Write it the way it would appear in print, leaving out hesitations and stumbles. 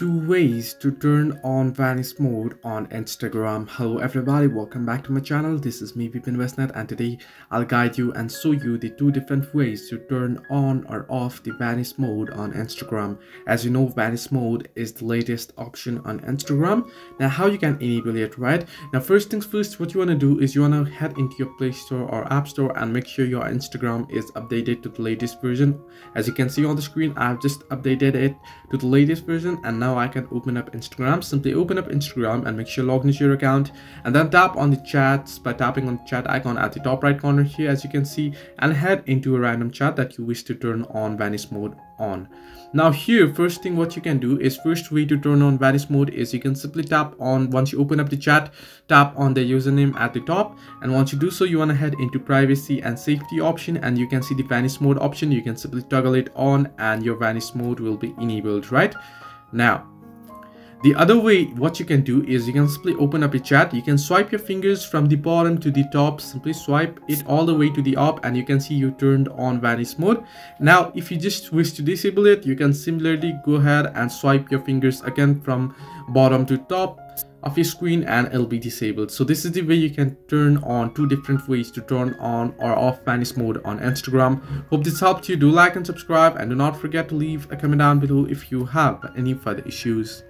Two ways to turn on Vanish mode on Instagram. Hello everybody, welcome back to my channel. This is me Vanish Mode, and today I'll guide you and show you the two different ways to turn on or off the Vanish mode on Instagram. As you know, Vanish mode is the latest option on Instagram. Now how you can enable it, right? Now first things first, what you want to do is you want to head into your Play Store or App Store and make sure your Instagram is updated to the latest version. As you can see on the screen, I've just updated it to the latest version, and now I can open up Instagram. Simply open up Instagram and make sure log into your account, and then tap on the chats by tapping on the chat icon at the top right corner here, as you can see, and head into a random chat that you wish to turn on Vanish mode on. Now here, first thing what you can do is, first way to turn on Vanish mode is you can simply tap on, once you open up the chat, tap on the username at the top, and once you do so, you want to head into privacy and safety option, and you can see the Vanish mode option. You can simply toggle it on and your Vanish mode will be enabled, right? Now the other way what you can do is you can simply open up a chat. You can swipe your fingers from the bottom to the top, simply swipe it all the way to the up, and you can see you turned on Vanish mode. Now if you just wish to disable it, you can similarly go ahead and swipe your fingers again from bottom to top of your screen and it'll be disabled. So this is the way you can turn on, two different ways to turn on or off Vanish mode on Instagram. Hope this helped you. Do like and subscribe, and do not forget to leave a comment down below if you have any further issues.